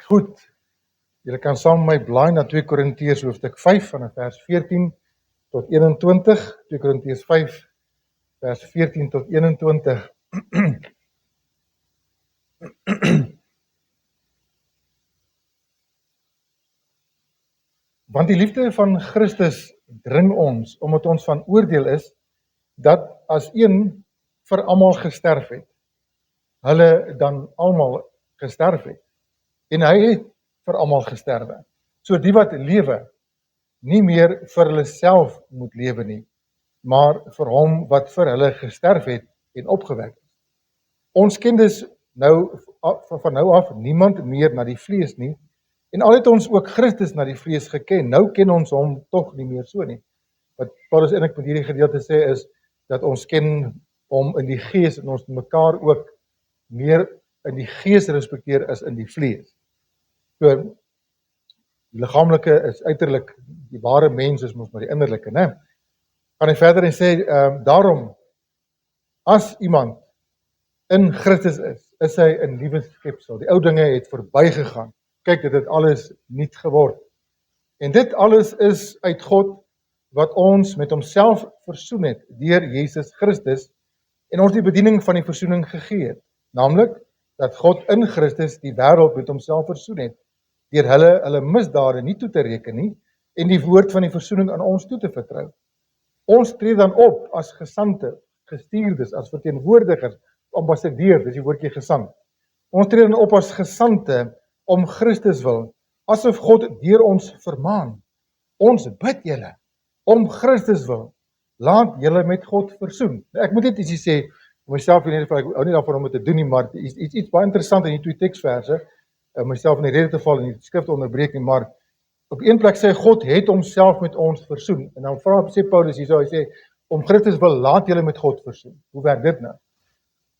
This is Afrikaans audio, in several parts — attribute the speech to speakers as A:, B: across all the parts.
A: Goed, julle kan saam met my blaai na 2 Korintiërs hoofstuk 5 vanaf vers 14 tot 21, 2 Korintiërs 5 vers 14 tot 21. Want die liefde van Christus dring ons, omdat ons van oordeel is, dat as een vir almal gesterf het, hulle dan almal gesterf het. En hy het vir almal gesterwe. So die wat lewe, nie meer vir hulle self moet lewe nie, maar vir hom wat vir hulle gesterf het en opgewek is. Ons ken dus nou van nou af niemand meer na die vlees nie, en al het ons ook Christus na die vlees geken, nou ken ons hom tog nie meer so nie. Wat Paulus eintlik met hierdie gedeelte sê is, dat ons ken hom in die gees, en ons mekaar ook meer in die gees respekteer as in die vlees. So, die liggaamlike is uiterlik, die ware mens is mos maar die innerlike, né? Gaan hy verder en sê, daarom, as iemand in Christus is hy 'n nuwe skepsel. Die ou dinge het verbygegaan. Kyk, dit het alles nuut geword. En dit alles is uit God, wat ons met homself versoen het, deur Jesus Christus, en ons die bediening van die versoening gegee het. Naamlik, dat God in Christus die wêreld met homself versoen het, deur hulle misdade nie toe te reken nie, en die woord van die versoening aan ons toe te vertrou. Ons tree dan op as gesandte, gestuurdes, as verteenwoordigers, ambassadeurs, dis die woordjie gesant. Ons tree dan op as gesandte om Christus wil, asof God deur ons vermaan. Ons bid julle, om Christus wil, laat julle met God versoen. Ek moet net ietsie sê, myself nie, ek hou nie daarvan om dit te doen nie, maar iets baie interessant in die 2 teksverse, myself in die rede te val en die skrif te onderbreek nie, maar op een plek sê God het homself met ons versoen, en dan sê Paulus hierso, hy sê, om Christus wil, laat julle met God versoen. Hoe werk dit nou?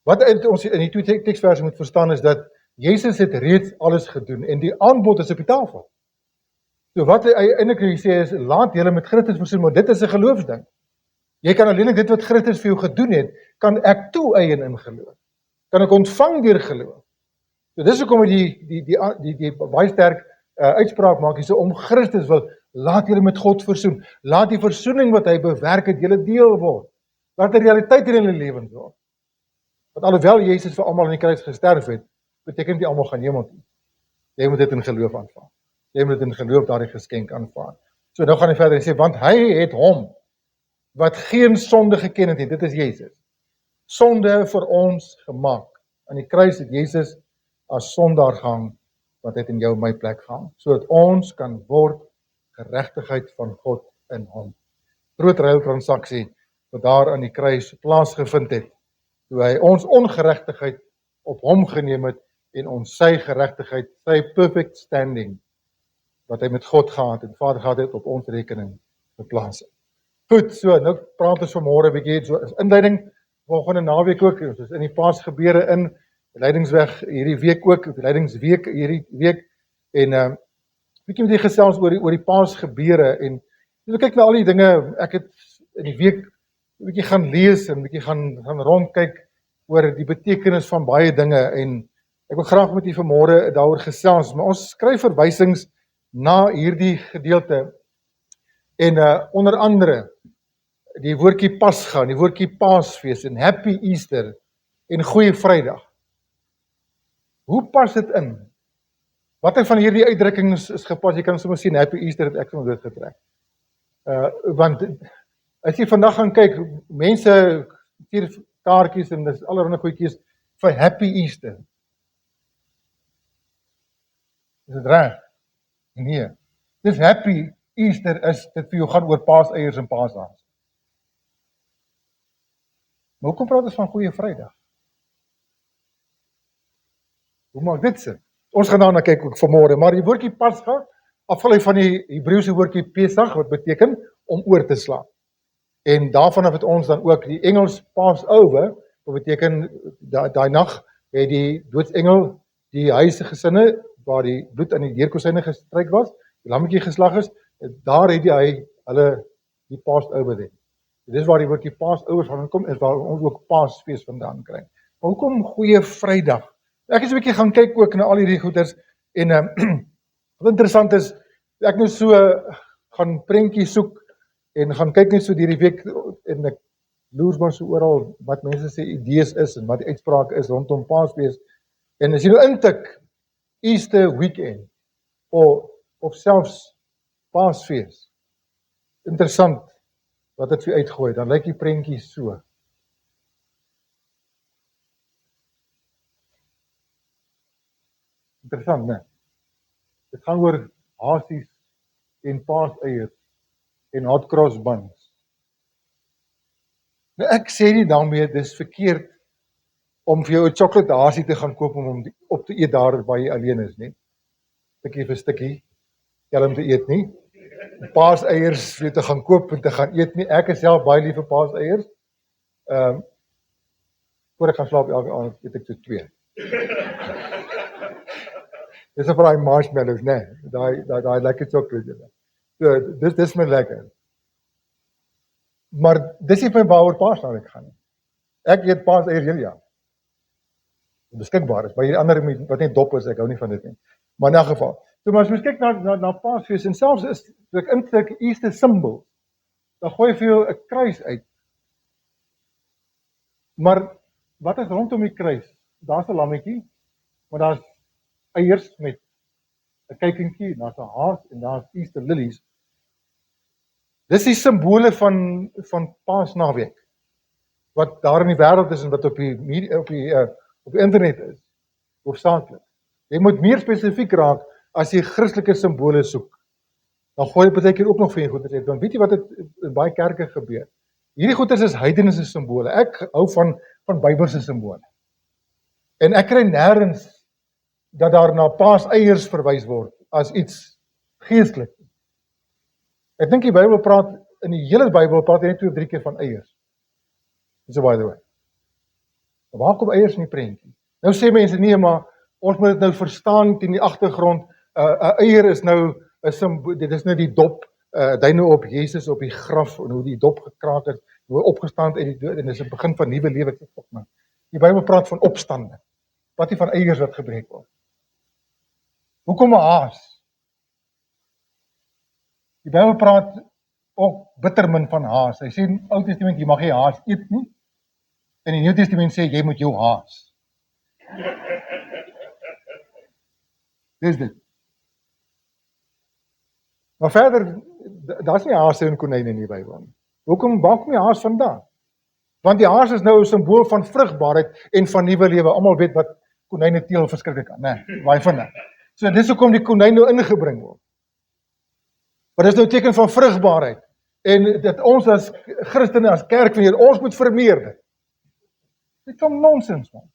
A: Wat ons in die 2 teksverse moet verstaan is dat Jesus het reeds alles gedoen, en die aanbod is op die tafel. So wat hy eintlik sê is, laat julle met Christus versoen, maar dit is 'n geloofsding. Jy kan alleen dit wat Christus vir jou gedoen het, kan ek toe-eien in geloof. Kan ek ontvang deur geloof. So dis hoekom die baie sterk uitspraak maak, so om Christus wil, laat julle met God versoen. Laat die versoening wat hy bewerk het, julle deel word. Laat die realiteit in julle lewens word. Want alhoewel Jesus vir almal aan die kruis gesterf het, beteken nie almal gaan hemel toe. Jy moet dit in geloof aanvaar. Jy moet dit in geloof daardie geskenk aanvaar. So nou gaan hy verder en sê, want hy het hom, wat geen sonde geken het, dit is Jesus, sonde vir ons gemaak. Aan die kruis het Jesus as sondaar gehang, wat het in jou en my plek gehang, sodat ons kan word geregtigheid van God in hom. Groot ruiltransaksie wat daar aan die kruis plaasgevind het, toe hy ons ongeregtigheid op hom geneem het, en ons sy geregtigheid, sy perfect standing, wat hy met God gehad het, Vader gehad het, op ons rekening geplaas het. Goed, so, nou praat ons vanmôre 'n bietjie, so as inleiding, volgende naweek ook, ons is in die Paasgebeure in, Leidingsweg hierdie week ook, die Leidingsweek hierdie week, en bietjie met die gesels oor die Paasgebeure, en kyk na al die dinge, ek het in die week 'n bietjie gaan lees, en bietjie gaan rondkyk, oor die betekenis van baie dinge, en ek wil graag met u vanmôre daaroor gesels, maar ons skryf verwysings na hierdie gedeelte, en onder andere, die woordjie Pasga, die woordjie Paasfees, en Happy Easter, en Goeie Vrydag. Hoe pas dit in? Watter van hierdie uitdrukkings is gepas? Jy kan sommer sien, Happy Easter het ek sommer dit getrek. Want, as jy vandag gaan kyk, mense stuur kaartjies, en dis allerhande goedjies, vir Happy Easter. Is dit reg? Nee. Dis Happy Easter is, dit vir jou gaan oor paaseiers en paashaas. Maar hoekom praat ons van Goeie Vrydag? Hoe maak dit sin? Ons gaan daarna kyk ook vanmôre, maar die woordjie Pasga, afgelei van die Hebreëse woordjie Pesach, wat beteken om oor te slaan. En daarvan het ons dan ook die Engels Passover, wat beteken, daai nag het die doodsengel die huisgesinne, waar die bloed aan die deurkosyne gestryk was, die lammetjie geslag is, daar het hy hulle die Passover het. Dis waar die woordjie Passover van kom, is waar ons ook Paasfees vandaan kry. Maar hoekom Goeie Vrydag? Ek is 'n bietjie gaan kyk ook na al hierdie goeders, En wat interessant is, ek nou so gaan prentjies soek en gaan kyk net so deur die week en ek loer maar so oral wat mense se idees is en wat die uitsprake is rondom Paasfees. En as jy nou intik Easter weekend of selfs Paasfees. Interessant wat dit vir uitgooi, dan lyk die prentjie so. Interessant, né? Dit gaan oor hasies en paaseiers en hot cross buns. Nou ek sê nie daarmee dis verkeerd om vir jou 'n chocolate hasie te gaan koop om hom op te eet daar waar jy alleen is, nie. Stukkie vir stukkie, om te eet nie. Paaseiers vir te gaan koop en te gaan eet nie. Ek is self baie lief vir paaseiers. Voor ek gaan slaap elke aand eet ek so 2. Dis vir daai marshmallows, né? Daai lekker chocolate. So dis my lekker. Maar dis nie vir waaroor Paasnaweek gaan nie. Ek eet paaseiers heel jaar. Beskikbaar is, maar hierdie ander wat net dop is, ek hou nie van dit nie. Maar in 'n geval. So maar as jy kyk na Paasfees en selfs is ek eintlik Easter symbol, dan gooi jy vir jou 'n kruis uit. Maar wat is rondom die kruis? Daar's 'n lammetjie, maar daar's eiers met 'n kykentjie, daar's 'n haas en daar's Easter lilies. Dis die simbole van Paasnaweek wat daar in die wêreld is en wat op die internet is, hoofsaaklik. Jy moet meer spesifiek raak as jy Christelike simbole soek. Dan gooi jy partykeer ook nog vir jy goeders uit, want weet jy wat het in baie kerke gebeur? Hierdie goeders is heidense simbole. Ek hou van Bybelse simbole. En ek kry nêrens dat daar na paaseiers verwys word as iets geestelik. Ek dink die Bybel praat, in die hele Bybel praat hy net 2 of 3 keer van eiers. So by the way. Waar kom eiers in die prentjie? Nou sê mense, nee, maar ons moet dit nou verstaan teen die agtergrond. 'n Eier is nou 'n simbool, dit is nou die dop, dui nou op Jesus op die graf, en hoe die dop gekraak het, hoe hy opgestaan het uit die dood, en dis 'n begin van nuwe lewe. Die Bybel praat van opstande, praat nie van eiers wat gebreek word. Hoekom 'n haas? Die Bybel praat ook bittermin van haas. Hy sê in die Ou Testament, jy mag nie haas eet nie, en in die Nuwe Testament sê, jy moet jou haas. Dis dit. Maar verder, daar's nie haase en konyne in die Bybel nie. Hoekom maak my haas vandaan? Want die haas is nou 'n simbool van vrugbaarheid en van nuwe lewe. Almal weet wat konyne teel verskriklik kan, né? Baie van dit. So dis hoekom die konyn nou ingebring word. Maar dis nou 'n teken van vrugbaarheid. En dat ons as Christene, as kerk van Here, ons moet vermeerder. Dit is van nonsens, man.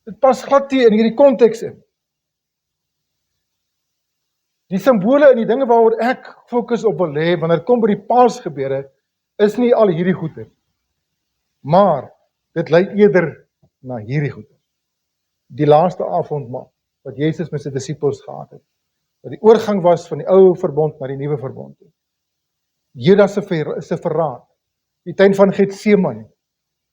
A: Dit pas glad nie in hierdie konteks in. Die simbole en die dinge waaroor ek fokus op wil hê, wanneer kom by die Paasgebeure, is nie al hierdie goeie. Maar, dit lei eerder na hierdie goeie. Die laaste avondmaal, wat Jesus met sy disippels gehad het. Wat die oorgang was van die ou verbond na die nuwe verbond. Judas se verraad, die tuin van Getsemane,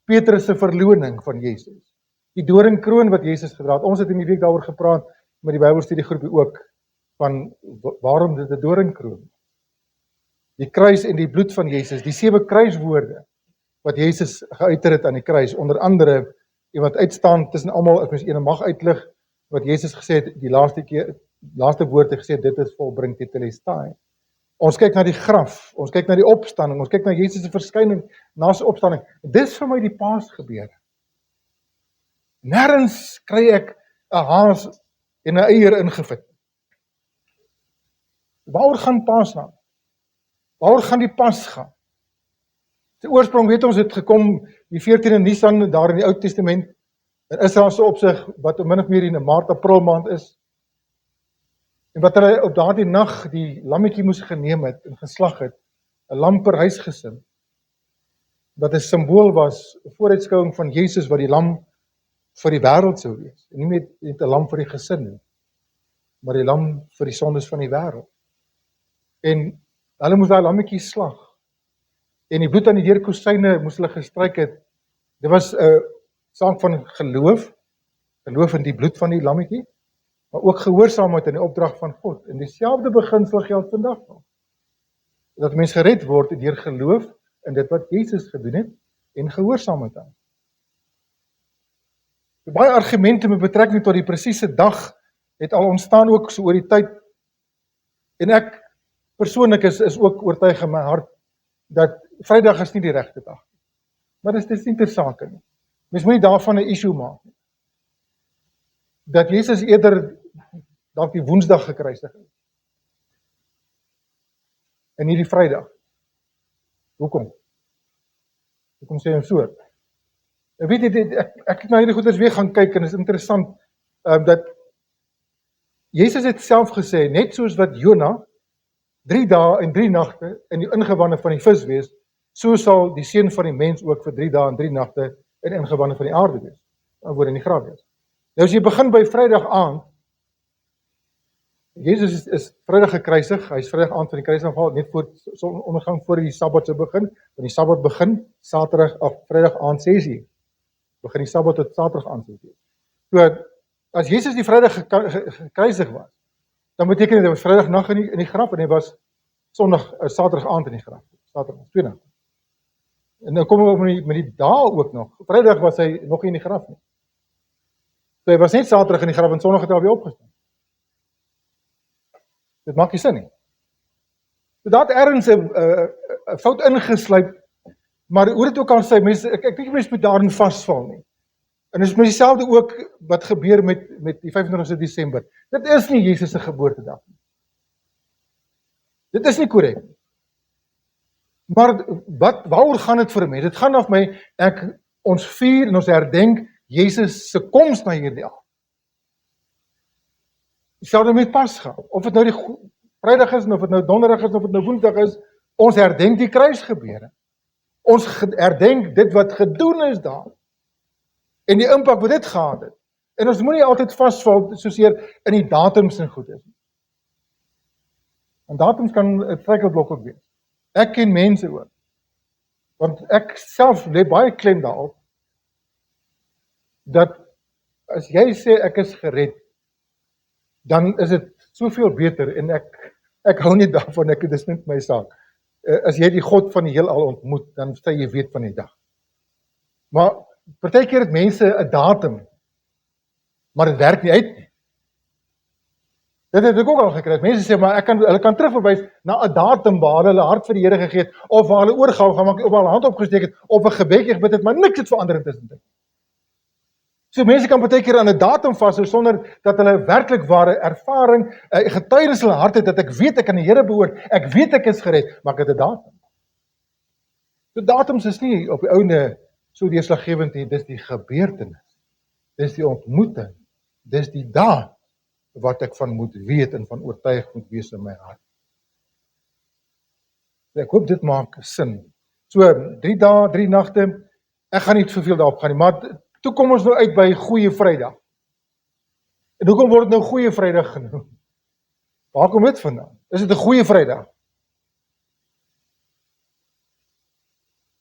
A: Petrus se verloning van Jesus, die doringkroon wat Jesus gedra het. Ons het in die week daaroor gepraat met die Bybelstudiegroepie ook, van waarom dit 'n doringkroon is. Die kruis en die bloed van Jesus, die 7 kruiswoorde wat Jesus geuiter het aan die kruis, onder andere, en wat uitstaan tussen almal, ek mens een mag uitlig, wat Jesus gesê het, die laaste woord het gesê, dit is volbring tetelestai. Ons kyk na die graf, ons kyk na die opstanding, ons kyk na Jesus se verskyning na sy opstanding. Dis vir my die Paasgebeure. Nêrens kry ek 'n haas en 'n eier ingefit. Waaroor gaan Paasnaweek? Waaroor gaan die Pasga? Die oorsprong weet ons het gekom die 14de Nisan daar in die Ou Testament in Israel se opsig wat min of meer in 'n Maart-April maand is. En wat hulle op daardie nag die lammetjie moes geneem het en geslag het, 'n lam per huisgesin. Wat 'n simbool was, 'n vooruitskouing van Jesus wat die lam vir die wêreld sou wees. En nie net 'n lam vir die gesin nie, maar die lam vir die sondes van die wêreld. En hulle moes daai lammetjie slag. En die bloed aan die deurkosyne moes hulle gestryk het. Dit was 'n saak van geloof in die bloed van die lammetjie, maar ook gehoorsaamheid aan die opdrag van God. En dieselfde beginsel geld vandag nog. Dat mens gered word deur geloof in dit wat Jesus gedoen het en gehoorsaamheid aan. Baie argumente met betrekking tot die presiese dag het al ontstaan ook so oor die tyd. En ek persoonlik is ook oortuig in my hart dat Vrydag is nie die regte dag. Maar dit is nie ter sake nie. Mens moet nie daarvan 'n issue maak nie. Dat Jesus eerder dalk die Woensdag gekruisig is. En nie die Vrydag. Hoekom? Hoekom sê ons so? Ek weet nie, ek het na hierdie goeders weer gaan kyk en dit is interessant dat Jesus het self gesê, net soos wat Jona 3 dae en 3 nagte in die ingewande van die vis wees, so sal die seun van die mens ook vir 3 dae en 3 nagte in die ingewande van die aarde wees. Word in die graf wees. Nou as jy begin by Vrydag aand, Jesus is Vrydag gekruisig, hy is Vrydag aand van die kruis afgehaal, net voor sonondergang voor die Sabbat se begin, want die Sabbat begin Vrydag aand 6:00. Begin die Sabbat tot Saterdag aand 6:00. So, as Jesus die Vrydag gekruisig was, dan beteken dit hy was Vrydag nag in die graf en hy was Saterdag aand in die graf. Saterdag 2 nagte. En nou kom ons met die dae ook nog. Vrydag was hy nog nie in die graf nie. So hy was net Saterdag in die graf en Sondag het hy alweer opgestaan. Dit maak nie sin nie. So daar het ergens 'n fout ingesluip, maar hoe dit ook al sê, mense, ek dink mense moet daarin vasval nie. En dit is met dieselfde ook wat gebeur met die 25 Desember. Dit is nie Jesus se geboortedag nie. Dit is nie korrek nie. Maar waaroor gaan dit vir my? Dit gaan af my, ons vier en ons herdenk Jesus se koms na hierdie aarde. Dieselfde met Pasga, of dit nou die Vrydag is, of dit nou Donderdag is, of dit nou Woensdag is, ons herdenk die kruisgebeure. Ons herdenk dit wat gedoen is daar. En die impak wat dit gehad het. En ons moet nie altyd vasval soseer in die datums en goed is. En datums kan 'n struikelblok ook wees. Ek ken mense ook. Want ek self lê baie klem daarop, dat as jy sê ek is gered, dan is dit soveel beter en ek hou nie daarvan, dit is net my saak. As jy die God van die heelal ontmoet, dan sê jy weet van die dag. Maar partykeer het mense 'n datum, maar dit werk nie uit nie. Dit het ek ook al gekry. Mense sê maar hulle kan terugverwys na 'n datum waar hulle hart vir die Here gegee het, of waar hulle oorgawe gemaak, of waar hulle hand opgesteek het, of 'n gebedjie gebid het, maar niks het verander intussen. So mense kan partykeer aan 'n datum vashou sonder dat hulle werklik ware ervaring, getuienis in hulle hart het dat ek weet ek aan die Here behoort, ek weet ek is gered, maar ek het 'n datum. So datums is nie op die ouene so deurslaggewend nie, dis die gebeurtenis. Dis die ontmoeting. Dis die daad wat ek van moet weet en van oortuig moet wees in my hart. Ek hoop dit maak sin. So 3 dae, 3 nagte. Ek gaan nie te veel daarop gaan nie, maar toe kom ons nou uit by Goeie Vrydag. En hoekom word dit nou Goeie Vrydag genoem? Waar kom dit vandaan? Is dit 'n goeie Vrydag?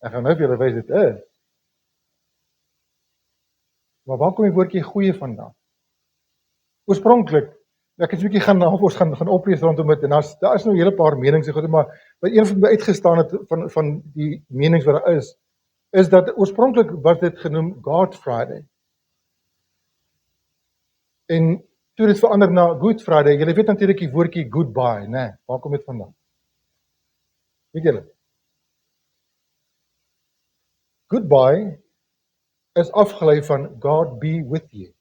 A: Ek gaan nou vir julle wys dit is. Maar waar kom die woordjie goeie vandaan? Oorspronklik, ek het 'n bietjie gaan oplees rondom dit en daar is nou 'n hele paar menings, maar een van my uitgestaan het van die menings wat daar is dat oorspronklik was dit genoem God Friday. En toe dit verander na Good Friday, julle weet natuurlik die woordjie goodbye, né? Waar kom dit vandaan? Weet julle? Goodbye is afgelei van God be with you.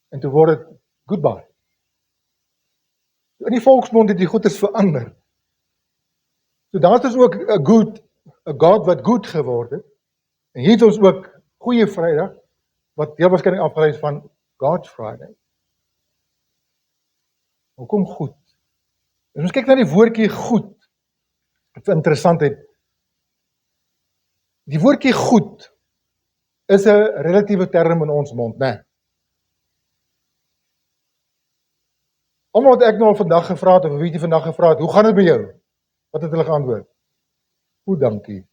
A: En toe word dit goodbye. In die volksmond het die goeders verander. So daar is ook 'n God wat goed geword het. En hier het ons ook Goeie Vrydag, wat heel waarskynlik afgelei is van God Friday. Hoekom goed? En ons kyk na die woordjie goed. Dit is interessant het. Die woordjie goed is 'n relatiewe term in ons mond, né? Almal wat ek nou al vandag gevra het, of weet jy vandag gevra het, hoe gaan dit met jou? Wat het hulle geantwoord? Goed, dankie.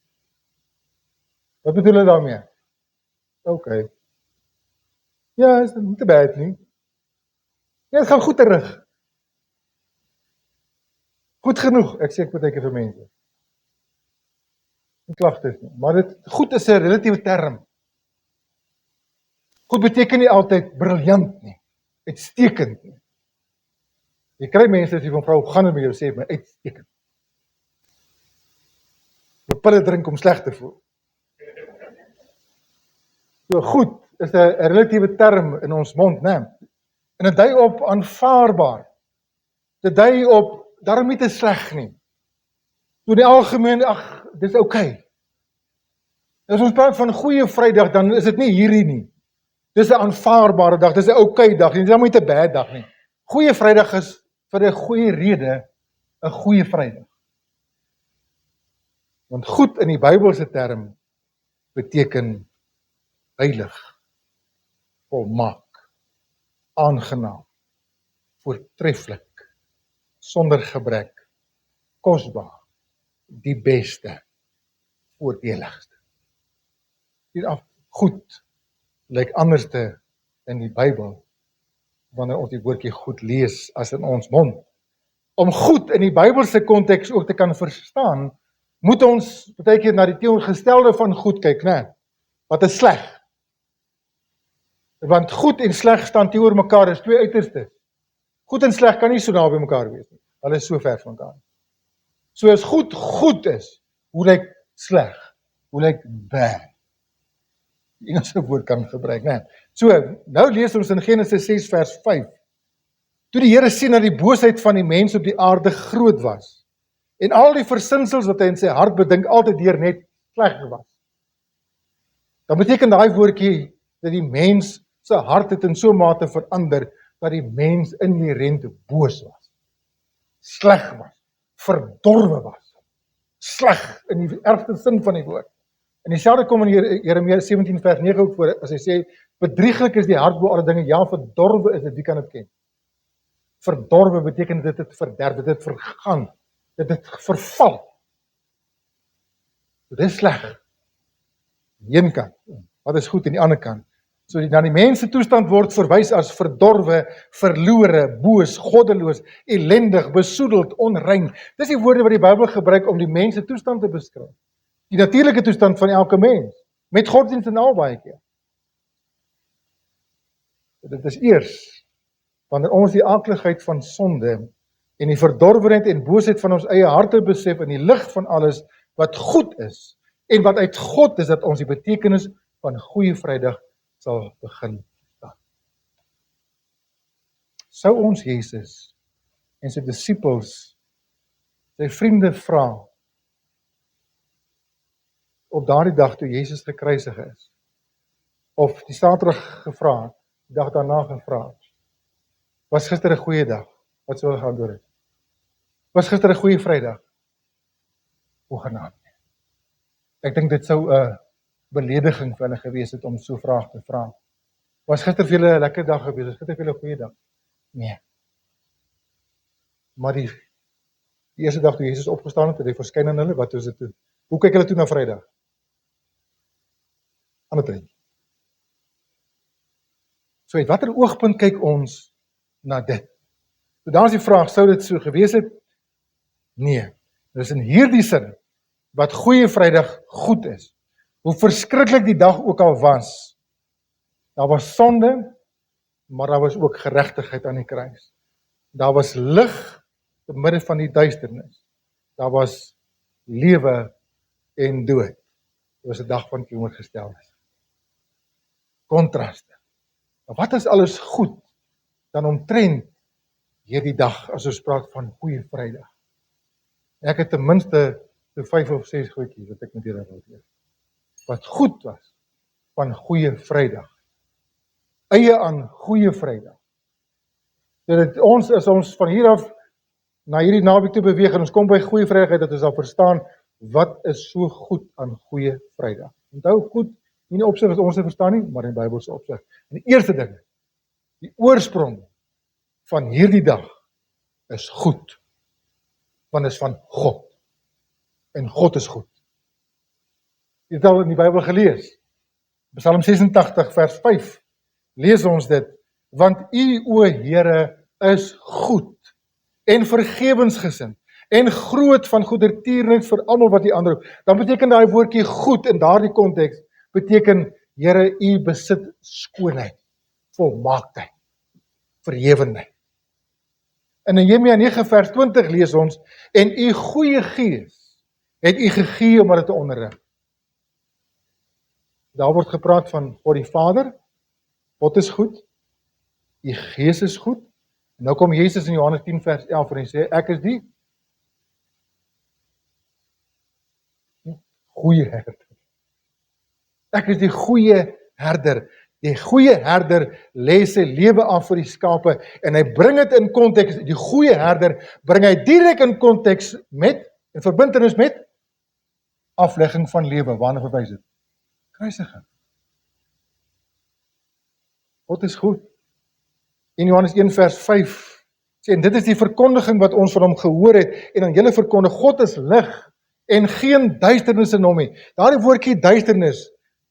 A: Wat bedoel hulle daarmee? Okay. Ja, is nie te bad nie. Ja, het gaan goed terug. Goed genoeg, ek sê ek beteken vir mense. Nie klagtes nie, maar goed is 'n relatiewe term. Goed beteken nie altyd briljant nie, uitstekend nie. Jy kry mense as jy van vrou gaan en met jou sê, my uitstekend. Jou pille drink om sleg te voel. So goed is 'n relatiewe term in ons mond, né? En dit dui op aanvaarbaar. Dit dui op daarom nie te sleg nie. So in die algemeen, dis okay. As ons praat van goeie Vrydag, dan is dit nie hierdie nie. Dis 'n aanvaarbare dag, dis 'n okay dag, nie, dis nie 'n bad dag nie. Goeie Vrydag is vir 'n goeie rede 'n goeie Vrydag. Want goed in die Bybelse term beteken heilig, volmaak, aangenaam, voortreffelik, sonder gebrek, kosbaar, die beste, voordeligste. Hieraf goed lyk anderste in die Bybel wanneer ons die woordjie goed lees as in ons mond. Om goed in die Bybelse konteks ook te kan verstaan, moet ons baie keer na die teenoorgestelde van goed kyk, né? Wat is sleg? Want goed en sleg staan teenoor mekaar, is twee uiterstes. Goed en sleg kan nie so naby mekaar wees nie. Hulle is so ver van mekaar. So as goed is, hoe lyk sleg? Hoe lyk bad? Die Engelse woord kan gebruik, né? So, nou lees ons in Genesis 6 vers 5. Toe die Here sien dat die boosheid van die mens op die aarde groot was, en al die versinsels wat hy in sy hart bedink, altyd deur net sleg was. Dan beteken daai woordjie dat die mens se hart het in so 'n mate verander, dat die mens inherent boos was, sleg was, verdorwe was, sleg in die ergste sin van die woord. En dieselfde kom in Jeremia 17 vers 9 ook voor, as hy sê, bedrieglik is die hart bo alle dinge, ja, verdorwe is dit, wie kan dit ken? Verdorwe beteken dit het verderf, dit het vergaan, dit het verval. Dit is sleg. Die een kant, wat is goed aan die ander kant? So dan die mense toestand word verwys as verdorwe, verlore, boos, goddeloos, ellendig, besoedeld, onrein. Dis die woorde wat die Bybel gebruik om die mense toestand te beskryf. Die natuurlike toestand van elke mens, met godsdienst en al baie keer. Dit is eers, wanneer ons die aakligheid van sonde en die verdorwenheid en boosheid van ons eie harte besef in die lig van alles wat goed is en wat uit God is, dat ons die betekenis van goeie Vrydag sal begin verstaan. Sou ons Jesus en sy disippels, sy vriende vra op daardie dag toe Jesus gekruisig is, of die Saterdag gevra, die dag daarna gevra, was gister 'n goeie dag? Wat sou hulle geantwoord het? Was gister 'n goeie Vrydag? Hoegenaamd nie. Ek dink dit sou 'n belediging vir hulle gewees het om so 'n vraag te vra. Was gister vir julle 'n lekker dag gewees? Was gister vir julle 'n goeie dag? Nee. Maar die eerste dag toe Jesus opgestaan het hy verskyn aan hulle, wat was dit toe? Hoe kyk hulle toe na Vrydag? Ander tyd. So uit watter oogpunt kyk ons na dit? So dan is die vraag, sou dit so gewees het? Nee. Dis in hierdie sin wat goeie Vrydag goed is. Hoe verskriklik die dag ook al was, daar was sonde, maar daar was ook geregtigheid aan die kruis. Daar was lig te midde van die duisternis. Daar was lewe en dood. Dit was 'n dag van teenoorgesteldes. Kontraste. Wat is alles goed dan omtrent hierdie dag as ons praat van goeie Vrydag? Ek het ten minste so 5 of 6 goedjies wat ek met julle wil deel. Wat goed was van goeie Vrydag. Eie aan goeie Vrydag. Dat ons, as ons van hier af na hierdie naweek toe beweeg en ons kom by goeie Vrydag, dat ons sal verstaan wat is so goed aan goeie Vrydag. Onthou goed, nie in opsig wat ons verstaan nie, maar in Bybelse opsig. En die eerste ding, die oorsprong van hierdie dag is goed. Want is van God. En God is goed. Jy het al in die Bybel gelees. Psalm 86 vers 5. lees ons dit, want U, o Here, is goed en vergewensgesind en groot van goedertierenheid vir almal wat U aanroep. Dan beteken daai woordjie goed in daardie konteks beteken Here, U besit skoonheid, volmaaktheid, verhewenheid. In Nehemia 9 vers 20 lees ons, en U goeie gees het U gegee om hulle te onderrig. Daar word gepraat van God die Vader, God is goed, U gees is goed. En nou kom Jesus in Johannes 10 vers 11 en hy sê, ek is die goeie herder. Ek is die goeie herder. Die goeie herder lê sy lewe af vir die skape en hy bring dit in konteks, die goeie herder bring hy direk in konteks met, in verbintenis met aflegging van lewe. Waarna verwys dit? Kruisiging. God is goed. In Johannes 1 vers 5 sê, en dit is die verkondiging wat ons van hom gehoor het, en dan julle verkondig, God is lig en geen duisternis in hom nie. Daardie woordjie duisternis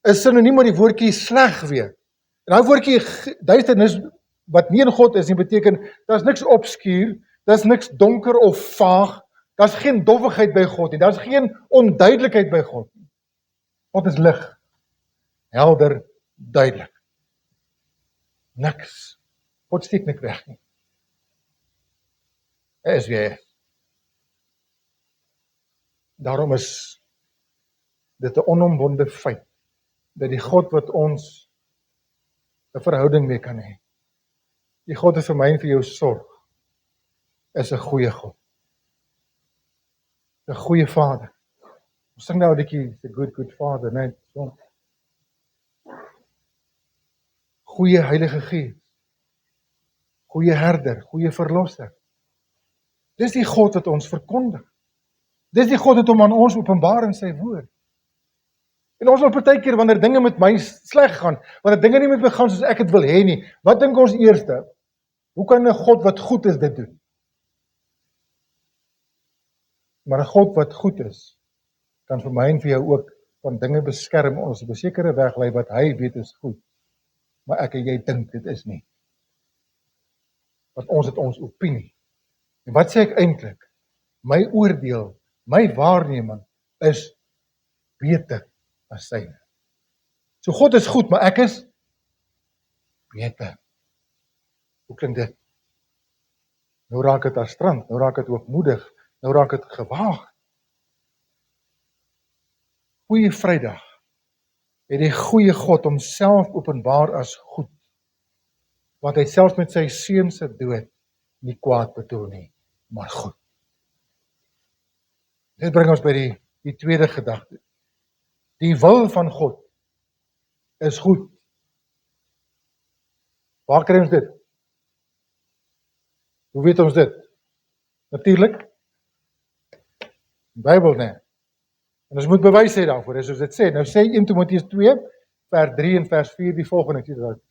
A: is sinoniem met die woordjie sleg weer. En daai woordjie duisternis wat nie in God is nie, beteken daar's niks obskuur, daar's niks donker of vaag, daar's geen doffigheid by God nie, daar's geen onduidelikheid by God nie. God is lig, helder, duidelik. Niks. God steek niks weg nie. Hy is wie hy is. Daarom is dit 'n onomwonde feit dat die God wat ons 'n verhouding mee kan hê, die God wat vir my en vir jou sorg, is 'n goeie God. 'n Goeie Vader. Ons sing nou 'n bietjie the good Father, nee, so. Goeie Heilige Gees. Goeie herder, goeie verlosser. Dis die God wat ons verkondig. Dis die God wat hom aan ons openbaar in sy woord. En ons wil partykeer wanneer dinge met my sleg gaan, wanneer dinge nie met my gaan soos ek dit wil hê nie, wat dink ons eerste? Hoe kan 'n God wat goed is dit doen? Maar 'n God wat goed is, kan vir my en vir jou ook van dinge beskerm, ons op 'n sekere weg lei wat hy weet is goed. Maar ek en jy dink dit is nie. Want ons het ons opinie. En wat sê ek eintlik? My oordeel, my waarneming is beter as syne. So God is goed, maar ek is beter. Hoe klink dit? Nou raak dit as strand, nou raak dit hoogmoedig, nou raak dit gewaag. Goeie Vrydag het die goeie God homself openbaar as goed, want hy selfs met sy seun se dood nie kwaad bedoel nie, maar goed. Dit bring ons by die tweede gedagte. Die wil van God is goed. Waar kry ons dit? Hoe weet ons dit? Natuurlik, die Bybel, nee. En ons moet bewys hê daarvoor, soos dit sê. Nou sê 1 Timoteus 2, vers 3 en vers 4 die volgende. Ek sê dat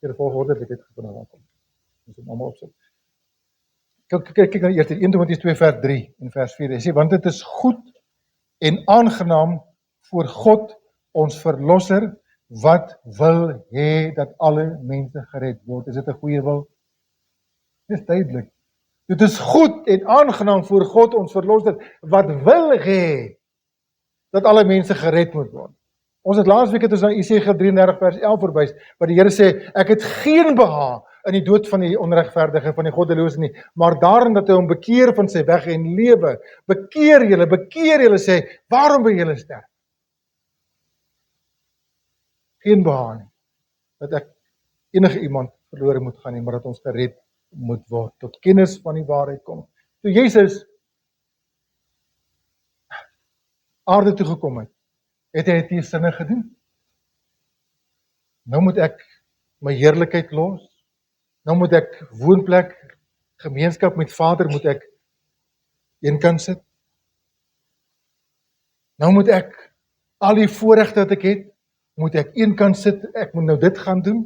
A: die volgorde ek het gevind aankom. Ons moet almal opsit. Kyk nou eers 1 Timoteus 2 vers 3 en vers 4. Hy sê, want dit is goed en aangenaam voor God, ons verlosser, wat wil hê dat alle mense gered word. Is dit 'n goeie wil? Dit is duidelik. Dit is goed en aangenaam voor God, ons verlosser, wat wil hê dat alle mense gered moet word. Ons het laasweek het ons na Jesaja 33 vers 11 verwys, waar die Here sê, ek het geen behaag in die dood van die onregverdige, van die goddelose nie, maar daarin dat hy hom bekeer van sy weg en lewe. Bekeer julle, sê, waarom wil julle sterf? Geen behaag nie, dat ek enige iemand verlore moet gaan nie, maar dat ons gered moet word, tot kennis van die waarheid kom. Toe Jesus aarde toe gekom het, het hy die sinne gedoen. Nou moet ek my heerlikheid los, nou moet ek woonplek, gemeenskap met Vader, moet ek eenkant sit. Nou moet ek al die voorregte wat ek het, moet ek eenkant sit, ek moet nou dit gaan doen.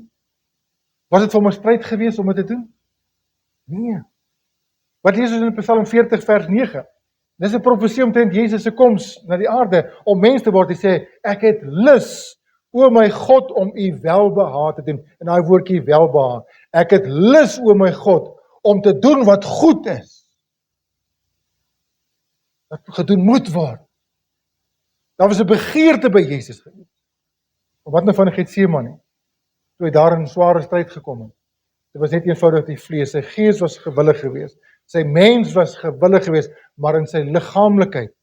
A: Was dit vir my stryd gewees om dit te doen? Nee. Wat lees ons in Psalm 40 vers 9? Dis 'n profesie omtrent Jesus se koms na die aarde om mens te word. Hy sê, ek het lus O my God, om U welbehae te doen. En daai woordjie welbehae. Ek het lus, o my God, om te doen wat goed is. Wat gedoen moet word. Daar was 'n begeerte by Jesus gewees. Wat nou van Getsemane? Toe hy daar in sware stryd gekom het. Dit was net eenvoudig die vlees. Sy gees was gewillig geweest. Sy mens was gewillig geweest, maar in sy liggaamlikheid,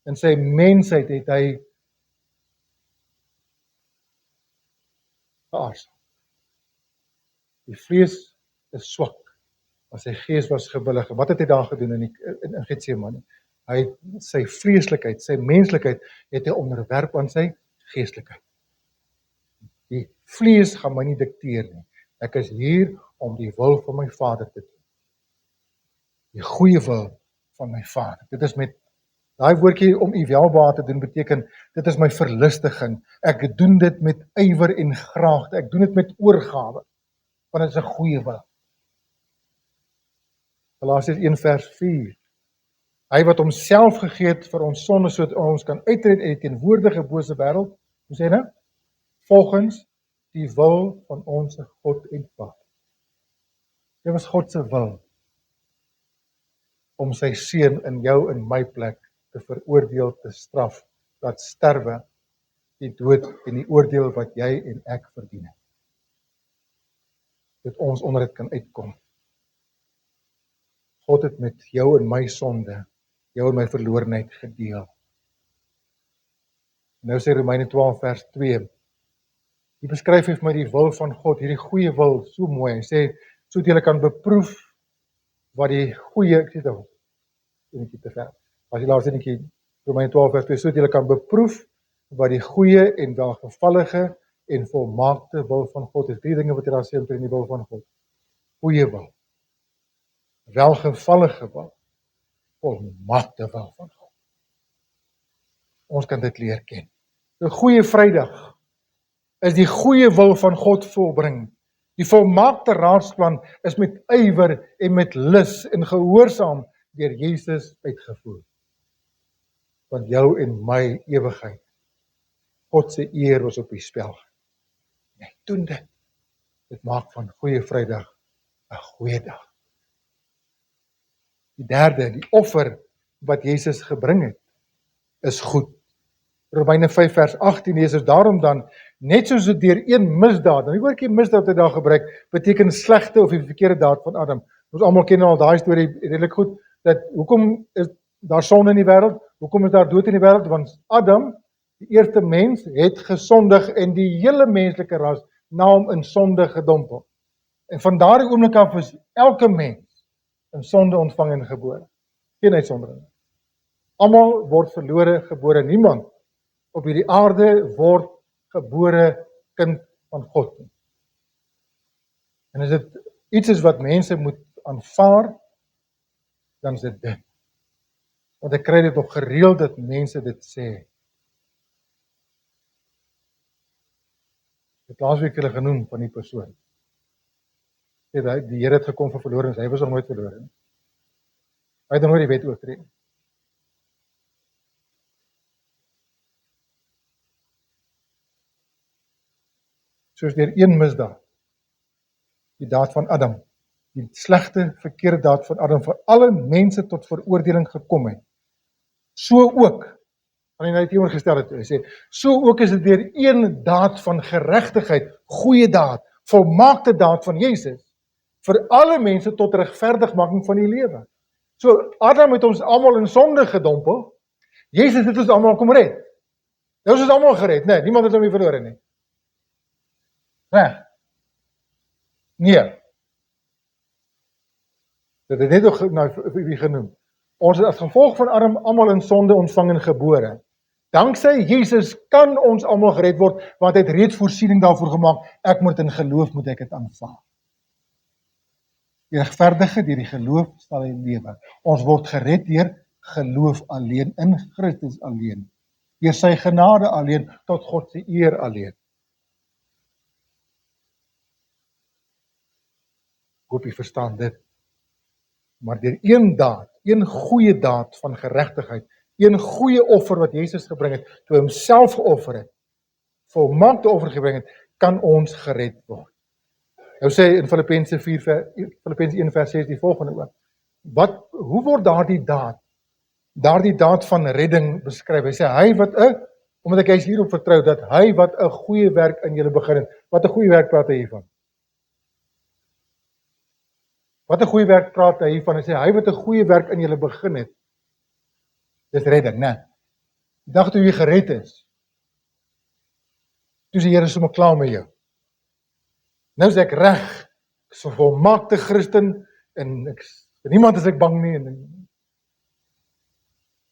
A: in sy mensheid het hy geaarzel. Die vlees is swak, maar sy gees was gewillig. Wat het hy daar gedoen in Getsemane? Hy het sy vleeslikheid, sy menslikheid, het hy onderwerp aan sy geestelikheid. Die vlees gaan my nie dikteer nie. Ek is hier om die wil van my Vader te doen. Die goeie wil van my Vader. Dit is met daai woordjie om U welbehae te doen beteken, dit is my verlustiging. Ek doen dit met ywer en graagte. Ek doen dit met oorgawe. Want dit is 'n goeie wil. Galasiërs 1 vers 4. Hy wat homself gegee het vir ons sondes sodat ons kan uitred uit die teenwoordige bose wêreld. Hoe sê hy nou? Volgens die wil van ons God en Vader. Dit was God se wil om sy seun in jou en my plek te veroordeel, te straf, laat sterwe, die dood en die oordeel wat jy en ek verdien het. Dat ons onder dit kan uitkom. God het met jou en my sonde, jou en my verlorenheid gedeel. Nou sê Romeine 12 vers 2, die beskryf vir my die wil van God, hierdie goeie wil, so mooi. Hy sê, sodat julle kan beproef wat die goeie, ek sê dit enetjie te ver. As jy laaste enetjie, Romeine 12 vers 2, sodat julle kan beproef wat die goeie en welgevallige en volmaakte wil van God is. 3 dinge wat jy daar sê omtrent die wil van God. Goeie wil, welgevallige wil, volmaakte wil van God. Ons kan dit leer ken. 'n Goeie Vrydag is die goeie wil van God volbring. Die volmaakte raadsplan is met ywer en met lus en gehoorsaam deur Jesus uitgevoer. Want jou en my ewigheid, God se eer was op die spel. Nee, doen dit. Dit maak van Goeie Vrydag 'n goeie dag. Die derde, die offer wat Jesus gebring het, is goed. Romeine 5 vers 18 lees ons daarom dan, net soos dit deur een misdaad, nou die woordjie misdaad wat hy daar gebruik, beteken slegte of die verkeerde daad van Adam. Ons almal ken al daai storie redelik goed, dat hoekom is daar sonde in die wêreld? Hoekom is daar dood in die wêreld? Want Adam, die eerste mens, het gesondig en die hele menslike ras na hom in sonde gedompel. En van daardie oomblik af is elke mens in sonde ontvang en gebore. Geen uitsondering. Almal word verlore gebore. Niemand op hierdie aarde word gebore kind van God. En as dit iets is wat mense moet aanvaar, dan is dit dit. Want ek kry dit nog gereeld dat mense dit sê. Het laasweek hulle genoem van die persoon. Die Here het gekom vir verlorenes, hy was nog nooit verlore nie. Hy het nog nooit die wet oortree nie. Soos deur een misdaad, die daad van Adam, die slegte, verkeerde daad van Adam, vir alle mense tot veroordeling gekom het. So ook, kan hy nou teenoorgestel het, hy sê, so ook is dit deur een daad van geregtigheid, goeie daad, volmaakte daad van Jesus, vir alle mense tot regverdigmaking van die lewe. So, Adam het ons almal in sonde gedompel, Jesus het ons almal kom red. Nou is ons almal gered, nee, niemand het hom nie verlore nie. Reg? Nee. Dit het net nog nou wie genoem. Ons het as gevolg van Adam almal in sonde ontvang en gebore. Danksy Jesus kan ons almal gered word, want hy het reeds voorsiening daarvoor gemaak. Ek moet in geloof moet ek dit aanvaar. Die regverdige deur die geloof sal hy lewe. Ons word gered deur geloof alleen, in Christus alleen. Deur sy genade alleen, tot God se eer alleen. Ek hoop jy verstaan dit. Maar deur een daad, een goeie daad van geregtigheid, een goeie offer wat Jesus gebring het, toe hy homself geoffer het, volmaakte offer gebring het, kan ons gered word. Nou sê in Filippense 1 vers 6 die volgende ook. Hoe word daardie daad van redding beskryf? Hy sê, omdat hy is hierop vertrou, dat hy wat 'n goeie werk in julle begin het. Wat 'n goeie werk praat hy hiervan? Wat 'n goeie werk praat hy hiervan? Hy sê, hy wat 'n goeie werk in julle begin het. Dis redding, né? Die dag toe jy gered is, toe is die Here sommer klaar met jou. Nou is ek reg, ek is 'n volmaakte Christen, en vir niemand is ek bang nie,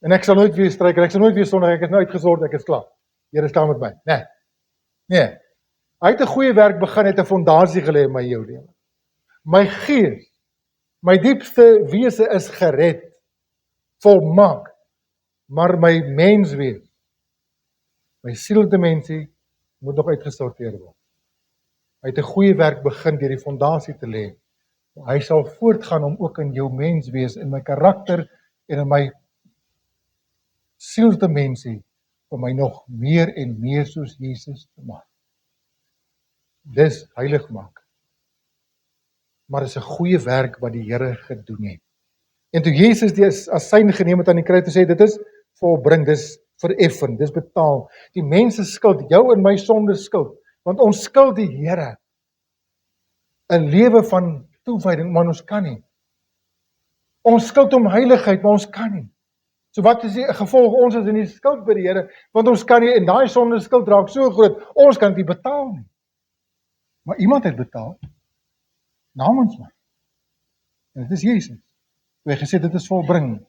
A: en ek sal nooit weer struikel, ek sal nooit weer sondig, ek is nou uitgesort, ek is klaar. Die Here staan met my. Nee. Hy het 'n goeie werk begin, het 'n fondasie gelê in my jou lewe. My gees, my diepste wese is gered, volmaak, maar my menswees, my sieldimensie moet nog uitgesorteer word. Hy het 'n goeie werk begin deur die fondasie te lê. Hy sal voortgaan om ook in jou menswees, in my karakter en in my sieldimensie om my nog meer en meer soos Jesus te maak. Dis heilig maak. Maar dit is 'n goeie werk wat die Here gedoen het. En toe Jesus dit as sein geneem het aan die kruis te sê, dit is volbring, dis vereffen, dis betaal. Die mense skuld, jou en my sonde skuld, want ons skuld die Here 'n lewe van toewyding, maar ons kan nie. Ons skuld hom heiligheid, maar ons kan nie. So wat is die gevolg? Ons is in die skuld by die Here, want ons kan nie, en daai sonde skuld raak so groot, ons kan dit nie betaal nie. Maar iemand het betaal, namens my. En dit is Jesus. Toe hy gesê, dit is volbring.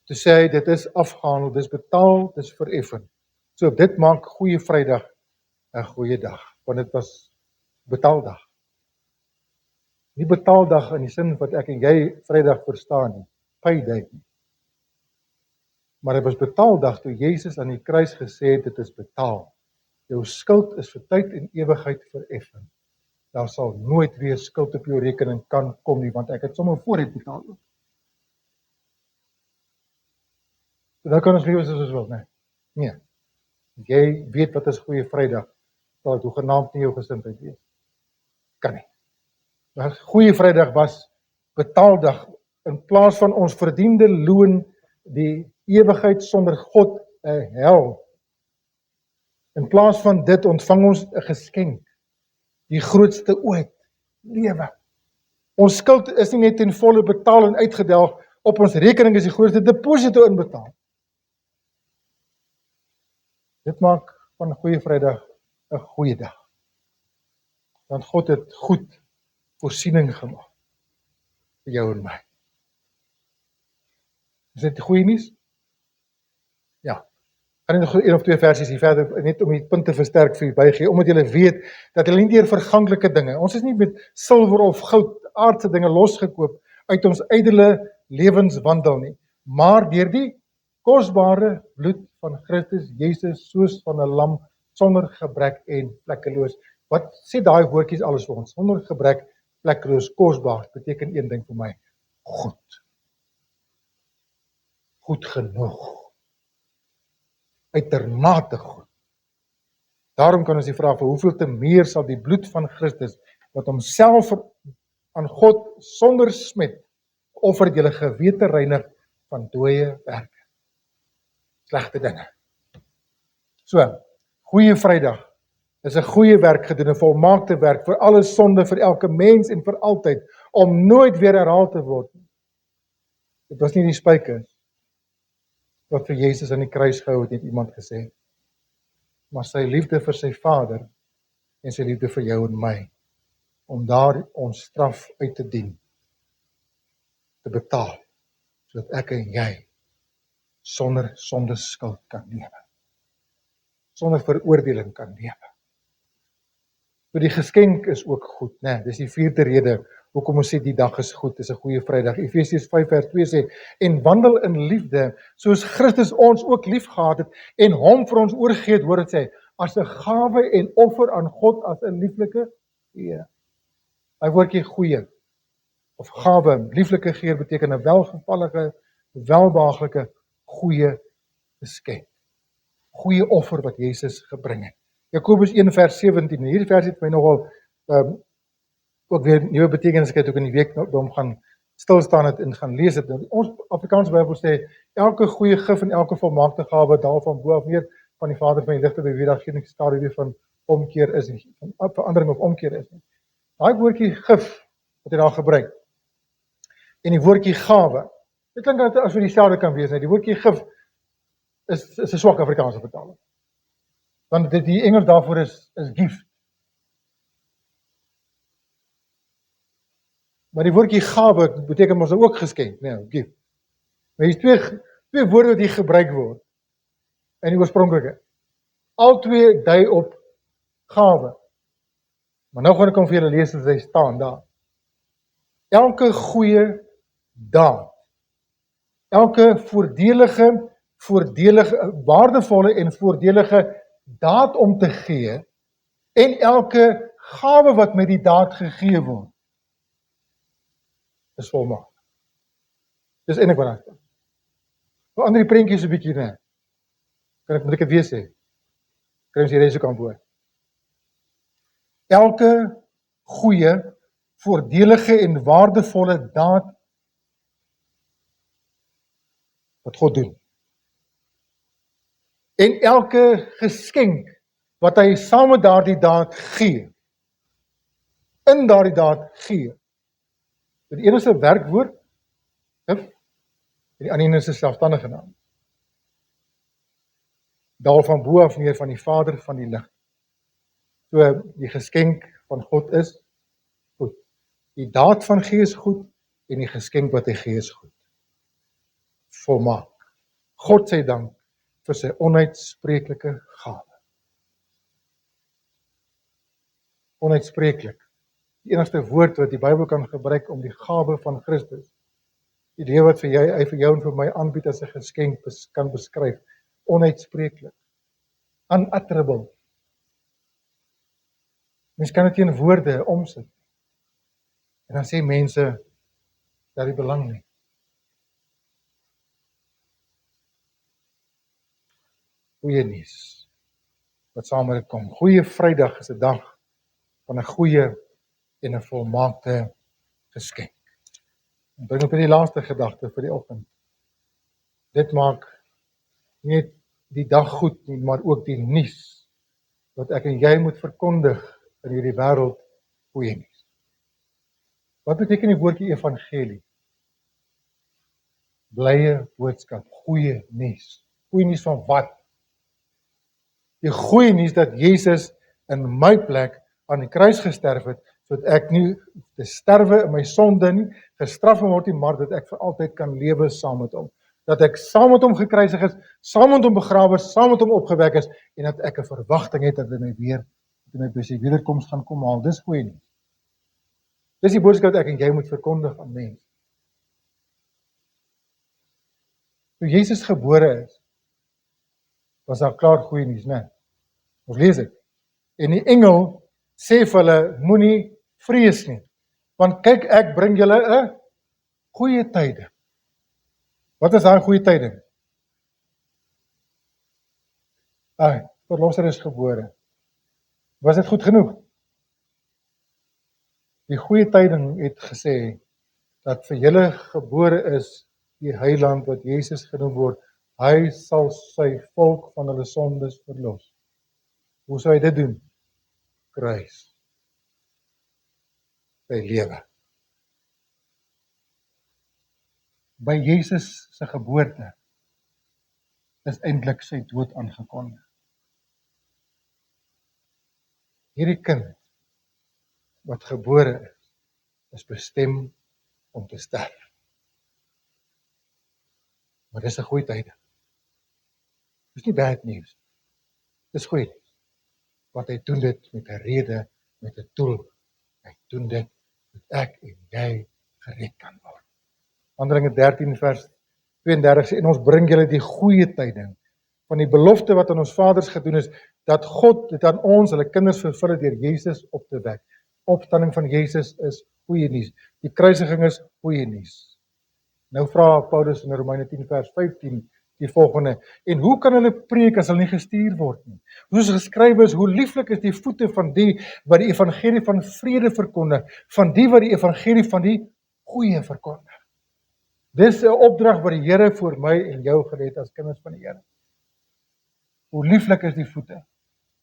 A: Toe sê hy, dit is afgehandel, dit is betaal, dit is vereffen. So dit maak Goeie Vrydag 'n goeie dag, want dit was betaaldag. Nie betaaldag in die sin wat ek en jy Vrydag verstaan nie, payday nie. Maar dit was betaaldag toe Jesus aan die kruis gesê het, dit is betaal. Jou skuld is vir tyd en ewigheid vereffen. Daar sal nooit weer skuld op jou rekening kan kom nie, want ek het sommer vooruit betaal. So nou kan ons lewe soos ons wil, né? Nee. Jy weet wat is Goeie Vrydag, sal dit hoegenaamd nie jou gesindheid wees. Kan nie. Maar Goeie Vrydag was betaaldag, in plaas van ons verdiende loon, die ewigheid sonder God, 'n hel. In plaas van dit ontvang ons 'n geskenk, die grootste ooit, lewe. Ons skuld is nie net ten volle betaal en uitgedelg, op ons rekening is die grootste deposito inbetaal. Dit maak van Goeie Vrydag 'n goeie dag. Want God het goed voorsiening gemaak vir jou en my. Is dit goeie nuus? Ja. Gaan net nog 1 of 2 versies hier verder, net om die punt te versterk vir u bygee, omdat julle weet dat hulle nie deur verganklike dinge, ons is nie met silwer of goud, aardse dinge losgekoop uit ons ydelle lewenswandel nie, maar deur die kosbare bloed van Christus Jesus, soos van 'n lam, sonder gebrek en vlekkeloos. Wat sê daai woordjies alles vir ons? Sonder gebrek, vlekkeloos, kosbaar, beteken een ding vir my: goed. Goed genoeg. Uitermate goed. Daarom kan ons die vraag vir hoeveel te meer sal die bloed van Christus, wat homself aan God sonder smet offer, julle gewete reinig van dooie werke, slegte dinge. So, Goeie Vrydag is 'n goeie werk gedoen, 'n volmaakte werk vir alle sonde, vir elke mens en vir altyd, om nooit weer herhaal te word. Dit was nie die spykers wat vir Jesus aan die kruis gehou het, het iemand gesê, maar sy liefde vir sy Vader en sy liefde vir jou en my, om daar ons straf uit te dien, te betaal, sodat ek en jy sonder skuld kan lewe, sonder veroordeling kan lewe. So die geskenk is ook goed, né? Dis die 4de rede hoekom ons sê die dag is goed, dis 'n Goeie Vrydag. Efesiërs 5 vers 2 sê, en wandel in liefde, soos Christus ons ook lief gehad het, en hom vir ons oorgegee het, hoor dit sê, as 'n gawe en offer aan God, as 'n lieflike geur. Hy woordjie goeie, of gawe, lieflike geur beteken 'n welgevallige, welbehaaglike, goeie geskenk. Goeie offer wat Jesus gebring het. Jakobus 1 vers 17. Hierdie vers het my nogal ook weer nuwe betekenis gekry ook in die week by hom gaan stilstaan het en gaan lees het. Ons Afrikaanse Bybel sê elke goeie gif en elke volmaakte gawe daal van bo af neer van die Vader van die ligte, by wie daar geen skaduwee van omkeer is nie, van verandering of omkeer is nie. Daai woordjie gif wat hy daar gebruik en die woordjie gawe, dit klink as wat dieselfde kan wees, nie. Die woordjie gif is 'n swak Afrikaanse vertaling. Want die Engels daarvoor is gift. Maar die woordjie gawe beteken mos ook geskenk, nee, gift. Maar hier is twee woorde wat hier gebruik word in die oorspronklike. Al twee dui op gawe. Maar nou gaan ek hom vir julle lees as hy staan daar. Elke goeie daad, elke voordelige, waardevolle en voordelige daad om te gee, en elke gawe wat met die daad gegee word, is volmaak. Dis eintlik wat daar staan. Vir ander die prentjie is 'n bietjie, né? Moet ek dit weer sê? Kry ons hierdie soek aan woord. Elke goeie, voordelige en waardevolle daad wat God doen. En elke geskenk wat hy saam met daardie daad gee, in daardie daad gee. Die een is 'n werkwoord, en die ander een is 'n selfstandige naam. Daal van bo af neer van die Vader van die lig. So die geskenk van God is goed. Die daad van gee is goed en die geskenk wat hy gee is goed. Volmaak. God sy dank vir sy onuitspreeklike gawe. Onuitspreeklik. Die enigste woord wat die Bybel kan gebruik om die gawe van Christus, die lewe wat hy vir jou en vir my aanbied as 'n geskenk kan beskryf, onuitspreeklik. Unutterable. Mens kan dit in woorde omsit. En dan sê mense dat die belang nie. Goeie nuus wat saam met dit kom. Goeie Vrydag is 'n dag van 'n goeie en 'n volmaakte geskenk. En bring op die laaste gedagte vir die oggend. Dit maak nie die dag goed nie, maar ook die nuus wat ek en jy moet verkondig in hierdie wêreld, goeie nuus. Wat beteken die woordjie evangelie? Blye boodskap, goeie nuus. Goeie nuus van wat? Die goeie nuus dat Jesus in my plek aan die kruis gesterf het, sodat ek nie te sterwe in my sonde nie, gestraf word nie, maar dat ek vir altyd kan lewe saam met hom. Dat ek saam met hom gekruisig is, saam met hom begrawe is, saam met hom opgewek is, en dat ek 'n verwagting het dat hy my weer by sy wederkoms gaan kom haal. Dis goeie nuus. Dis die boodskap wat ek en jy moet verkondig aan mense. Toe Jesus gebore is, was daar klaar goeie nuus, né? Ons lees dit. En die engel sê vir hulle, moenie vrees nie, want kyk, ek bring julle 'n goeie tyding. Wat is daai goeie tyding? Verlosser is gebore. Was dit goed genoeg? Die goeie tyding het gesê dat vir julle gebore is die heiland wat Jesus genoem word. Hy sal sy volk van hulle sondes verlos. Hoe sou hy dit doen? Kruis. Sy lewe. By Jesus se geboorte is eintlik sy dood aangekondig. Hierdie kind wat gebore is bestem om te sterf. Maar dis 'n goeie tyding. Dis nie bad news. Dis goeie nuus. Want hy doen dit met 'n rede, met 'n doel. Hy doen dit dat ek en jy gered kan word. Handelinge 13 vers 32 sê, en ons bring julle die goeie tyding van die belofte wat aan ons vaders gedoen is, dat God dit aan ons, hulle kinders vervul het deur Jesus op te wek. Opstanding van Jesus is goeie nuus. Die kruisiging is goeie nuus. Nou vra Paulus in Romeine 10 vers 15, die volgende: en hoe kan hulle preek as hulle nie gestuur word nie? Soos geskrywe is, hoe lieflik is die voete van die wat die evangelie van vrede verkondig, van die wat die evangelie van die goeie verkondig. Dis 'n opdrag wat die Here vir my en jou gegee het as kinders van die Here. Hoe lieflik is die voete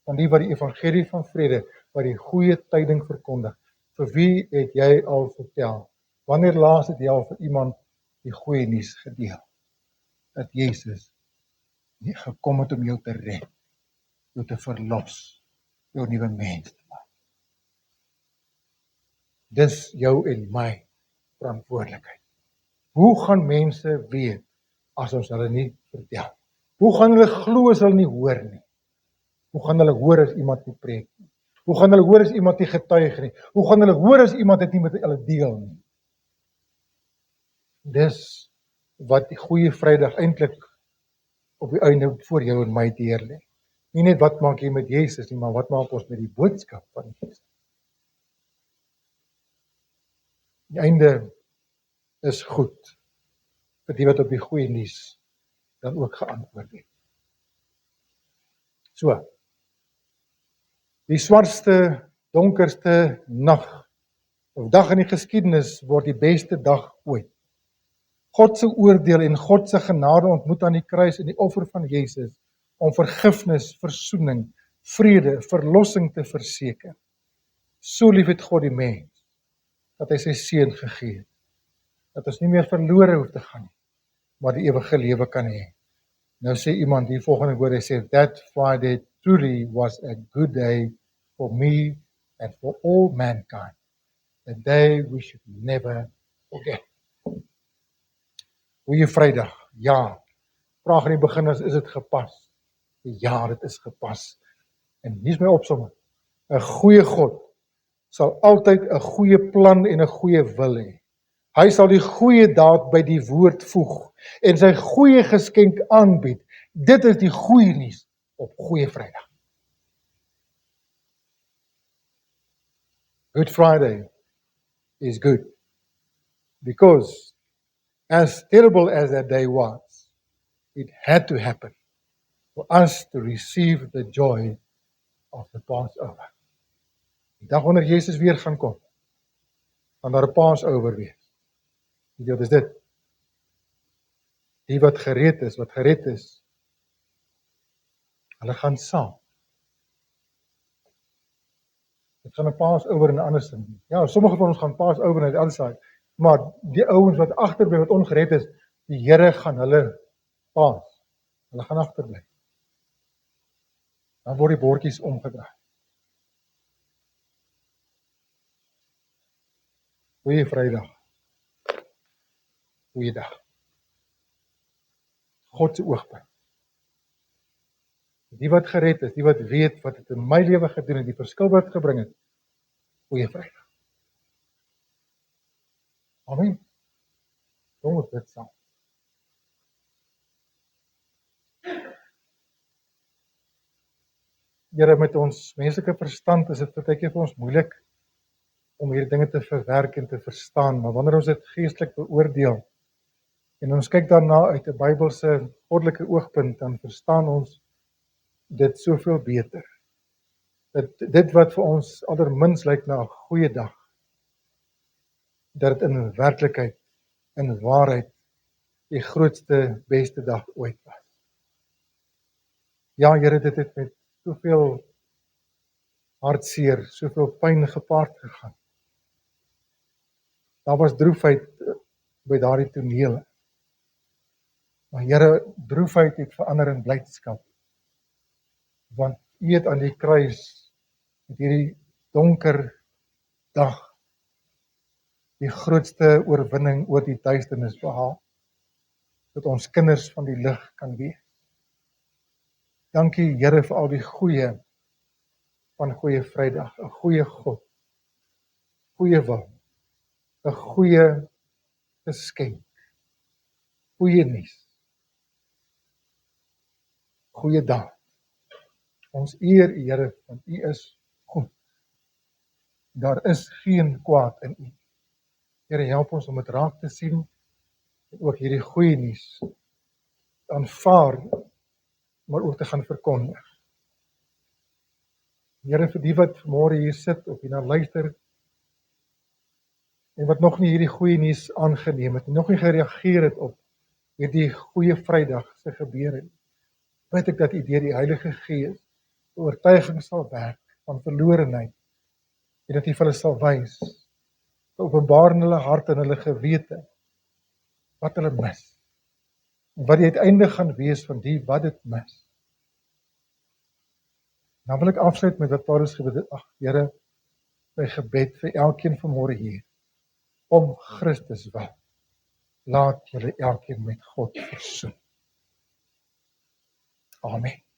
A: van die wat die evangelie van vrede, wat die goeie tyding verkondig. Vir wie het jy al vertel? Wanneer laas het jy al vir iemand die goeie nuus gedeel? Dat Jesus nie gekom het om jou te red, jou te verlos, jou nuwe mens te maak. Dis jou en my verantwoordelikheid. Hoe gaan mense weet as ons hulle nie vertel? Hoe gaan hulle glo as hulle nie hoor nie? Hoe gaan hulle hoor as iemand nie preek nie? Hoe gaan hulle hoor as iemand nie getuig nie? Hoe gaan hulle hoor as iemand dit nie met hulle deel nie? Dis wat die goeie Vrydag eintlik op die einde voor jou en my deur lê. Nie net wat maak jy met Jesus nie, maar wat maak ons met die boodskap van Jesus? Die einde is goed vir die wat op die goeie nuus dan ook geantwoord het. So, die swartste, donkerste nag of dag in die geskiedenis word die beste dag ooit. God se oordeel en God se genade ontmoet aan die kruis en die offer van Jesus om vergifnis, versoening, vrede, verlossing te verseker. So lief het God die mens, dat hy sy seun gegee het, dat ons nie meer verlore hoef te gaan nie, maar die ewige lewe kan hê. Nou sê iemand die volgende woorde, hy sê, that Friday truly was a good day for me and for all mankind. A day we should never forget. Goeie Vrydag, ja. Vraag in die begin is dit gepas? Ja, dit is gepas. En hier is my opsomming. 'n Goeie God sal altyd 'n goeie plan en 'n goeie wil hê. Hy sal die goeie daad by die woord voeg en sy goeie geskenk aanbied. Dit is die goeie nuus op Goeie Vrydag. Good Friday is good because as terrible as that day was, it had to happen for us to receive the joy of the Passover. Die dag wanneer Jesus weer gaan kom, gaan daar 'n Passover wees. Wat is dit? Die wat gered is, hulle gaan saam. Dit gaan 'n Passover in 'n ander sin. Ja, sommige van ons gaan Passover na die ander syde, maar die ouens wat agterbly, wat ongered is, die Here gaan hulle paas. Hulle gaan agterbly. Dan word die bordjies omgedraai. Goeie Vrydag. Goeie dag. God se oogpunt. Die wat gered is, die wat weet wat het in my lewe gedoen het, die verskil wat gebring het. Goeie Vrydag. Amen. Kom ons bid saam. Here, met ons menslike verstand is dit partykeer vir ons moeilik om hierdie dinge te verwerk en te verstaan, maar wanneer ons dit geestelik beoordeel en ons kyk daarna uit 'n Bybelse goddelike oogpunt, dan verstaan ons dit soveel beter. Dit wat vir ons allermins lyk na 'n goeie dag, dat dit in werklikheid, in waarheid, die grootste, beste dag ooit was. Ja, Here, dit het met soveel hartseer, soveel pyn gepaard gegaan. Daar was droefheid by daardie tonele. Maar Here, droefheid het verander in blydskap. Want U het aan die kruis met hierdie donker dag die grootste oorwinning oor die duisternis behaal, dat ons kinders van die lig kan wees. Dankie Here vir al die goeie van Goeie Vrydag, 'n goeie God, goeie wil, 'n goeie geskenk, goeie nuus, goeie daad. Ons eer U Here, want U is goed. Daar is geen kwaad in U. Here, help ons om dit raak te sien, en ook hierdie goeie nuus aanvaar, maar ook te gaan verkondig. Here, vir die wat vanmôre hier sit of hierna luister en wat nog nie hierdie goeie nuus aangeneem het, nog nie gereageer het op hierdie goeie Vrydag se gebeure nie, weet ek dat U deur die Heilige Gees oortuiging sal werk van verlorenheid en dat U vir hulle sal wys, openbaar in hulle hart en hulle gewete wat hulle mis en wat die uiteinde gaan wees van die wat dit mis. Dan wil ek afsluit met wat Paulus gebid het. Ag Here, my gebed vir elkeen vanmôre hier, om Christus wil, laat julle elkeen met God versoen. Amen.